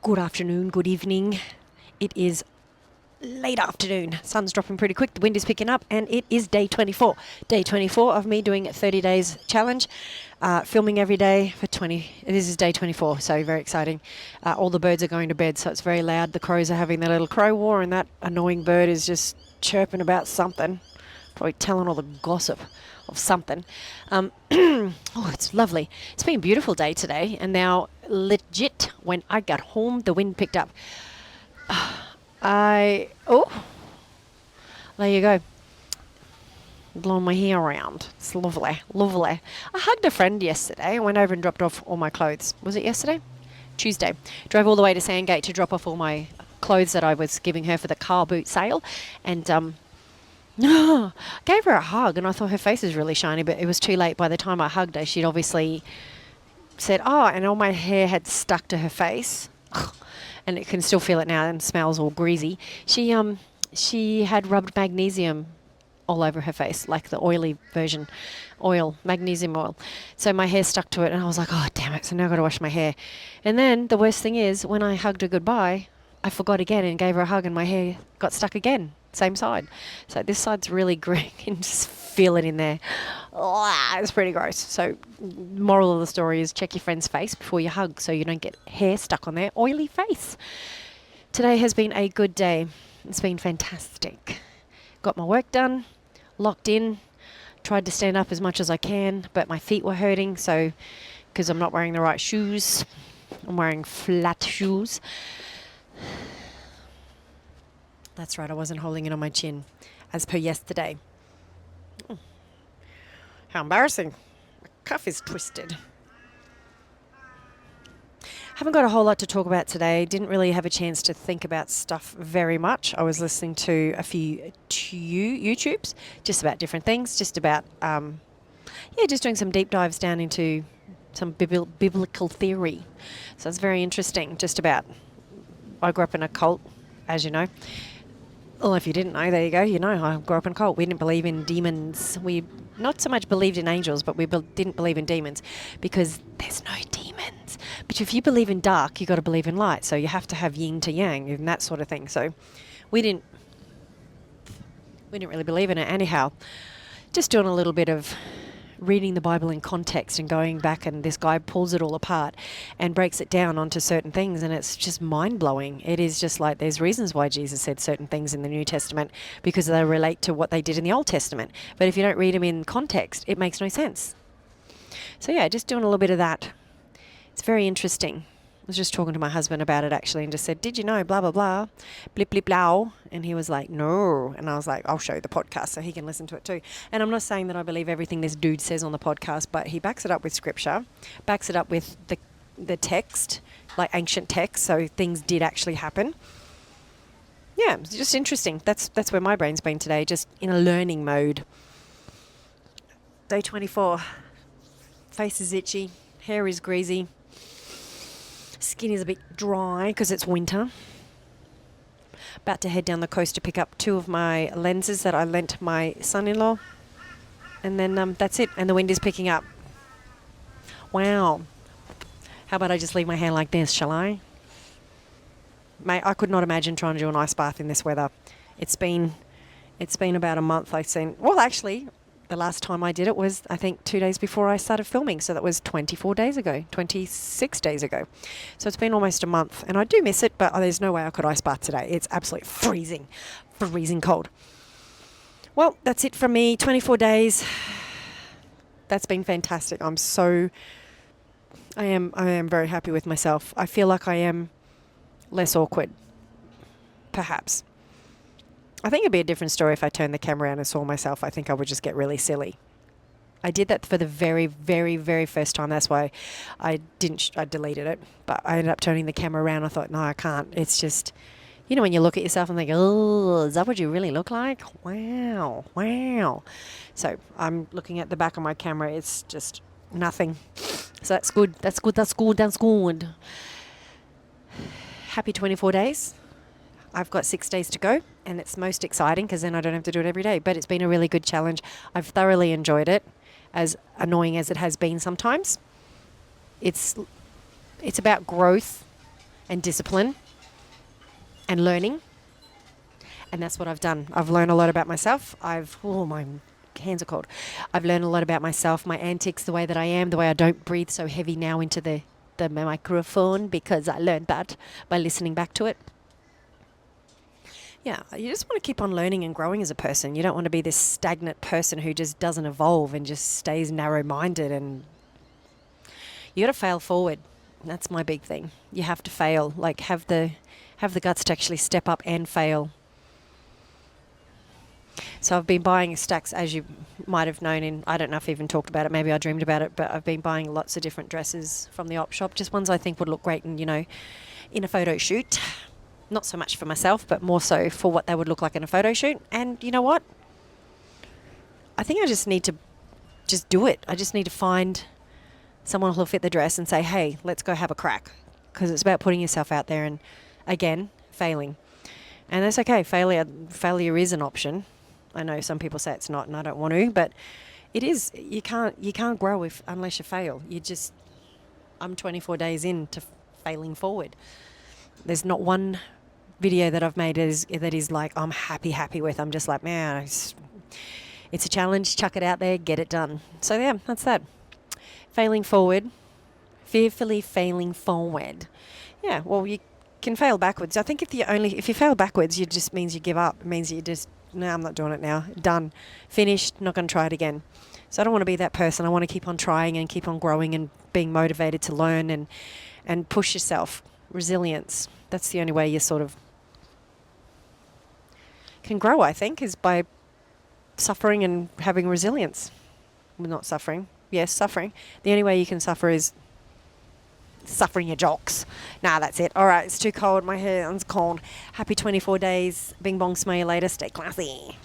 Good afternoon, good evening. It is late afternoon. Sun's dropping pretty quick. The wind is picking up, and it is day 24. Day 24 of me doing a 30 days challenge, filming every day for 20. This is day 24, so very exciting. All the birds are going to bed, so it's very loud. The crows are having their little crow war, and that annoying bird is just chirping about something, probably telling all the gossip of something. Oh, it's lovely. It's been a beautiful day today, and now legit when I got home, the wind picked up. There you go. Blowing my hair around. It's lovely, lovely. I hugged a friend yesterday. I went over and dropped off all my clothes. Was it yesterday? Tuesday. Drove all the way to Sandgate to drop off all my clothes that I was giving her for the car boot sale, and gave her a hug, and I thought her face was really shiny, but it was too late. By the time I hugged her, she'd obviously said, "Oh," and all my hair had stuck to her face. And it can still feel it now and smells all greasy. She had rubbed magnesium all over her face, like the oily version, magnesium oil. So my hair stuck to it, and I was like, oh, damn it, so now I've got to wash my hair. And then the worst thing is, when I hugged her goodbye, I forgot again and gave her a hug, and my hair got stuck again, same side. So this side's really green. You can just feel it in there. Oh, it's pretty gross. So moral of the story is check your friend's face before you hug so you don't get hair stuck on their oily face. Today has been a good day. It's been fantastic. Got my work done, locked in, tried to stand up as much as I can, but my feet were hurting, so because I'm not wearing the right shoes. I'm wearing flat shoes. That's right, I wasn't holding it on my chin, as per yesterday. Oh, how embarrassing. My cuff is twisted. Haven't got a whole lot to talk about today. Didn't really have a chance to think about stuff very much. I was listening to a few YouTubes, just about different things, just about, just doing some deep dives down into some biblical theory. So it's very interesting, just about, I grew up in a cult, as you know. Well, if you didn't know, there you go. You know, I grew up in a cult. We didn't believe in demons. We not so much believed in angels, but we didn't believe in demons because there's no demons. But if you believe in dark, you got to believe in light. So you have to have yin to yang and that sort of thing. So we didn't really believe in it. Anyhow, just doing a little bit of reading the Bible in context and going back, and this guy pulls it all apart and breaks it down onto certain things, and it's just mind-blowing. It is just like there's reasons why Jesus said certain things in the New Testament because they relate to what they did in the Old Testament. But if you don't read them in context, it makes no sense. So yeah, just doing a little bit of that. It's very interesting. I was just talking to my husband about it actually and just said, did you know, blah, blah, blah, blip, blip, blow. And he was like, no. And I was like, I'll show you the podcast so he can listen to it too. And I'm not saying that I believe everything this dude says on the podcast, but he backs it up with scripture, backs it up with the text, like ancient text, so things did actually happen. Yeah, it's just interesting. That's where my brain's been today, just in a learning mode. Day 24. Face is itchy. Hair is greasy. Skin is a bit dry because it's winter. About to head down the coast to pick up 2 of my lenses that I lent my son-in-law. And then that's it. And the wind is picking up. Wow. How about I just leave my hair like this, shall I? Mate, I could not imagine trying to do an ice bath in this weather. It's been about a month I've seen. Well, actually, the last time I did it was, I think, 2 days before I started filming. So that was 26 days ago. So it's been almost a month. And I do miss it, but there's no way I could ice bath today. It's absolutely freezing cold. Well, that's it from me. 24 days. That's been fantastic. I am very happy with myself. I feel like I am less awkward, perhaps. I think it'd be a different story if I turned the camera around and saw myself. I think I would just get really silly. I did that for the very, very, very first time. That's why I deleted it. But I ended up turning the camera around. I thought, no, I can't. It's just, you know, when you look at yourself and think, oh, is that what you really look like? Wow. So I'm looking at the back of my camera. It's just nothing. So that's good. That's good. Happy 24 days. I've got 6 days to go, and it's most exciting because then I don't have to do it every day. But it's been a really good challenge. I've thoroughly enjoyed it, as annoying as it has been sometimes. It's about growth and discipline and learning. And that's what I've done. I've learned a lot about myself. My hands are cold. I've learned a lot about myself, my antics, the way that I am, the way I don't breathe so heavy now into the microphone, because I learned that by listening back to it. Yeah, you just want to keep on learning and growing as a person. You don't want to be this stagnant person who just doesn't evolve and just stays narrow-minded. And you got to fail forward. That's my big thing. You have to fail. Like, have the guts to actually step up and fail. So I've been buying stacks, as you might have known, I don't know if I even talked about it, maybe I dreamed about it, but I've been buying lots of different dresses from the op shop, just ones I think would look great in a photo shoot. Not so much for myself, but more so for what they would look like in a photo shoot. And you know what? I think I just need to just do it. I just need to find someone who'll fit the dress and say, hey, let's go have a crack. Because it's about putting yourself out there and, again, failing. And that's okay. Failure is an option. I know some people say it's not, and I don't want to, but it is. You can't grow unless you fail. I'm 24 days into failing forward. There's not one video that I've made that is like I'm happy with. I'm just like, man, it's a challenge. Chuck it out there, get it done. So yeah, that's that. Failing forward, fearfully failing forward. Yeah, well, you can fail backwards. I think if you fail backwards, it just means you give up. It means you just, no, I'm not doing it now. Done. Finished. Not going to try it again. So I don't want to be that person. I want to keep on trying and keep on growing and being motivated to learn and push yourself. Resilience. That's the only way you sort of can grow, I think, is by suffering and having resilience. Well, not suffering. Yes, suffering. The only way you can suffer is suffering your jocks. Nah, that's it. All right, it's too cold. My hair's cold. Happy 24 days. Bing bong, smell you later. Stay classy.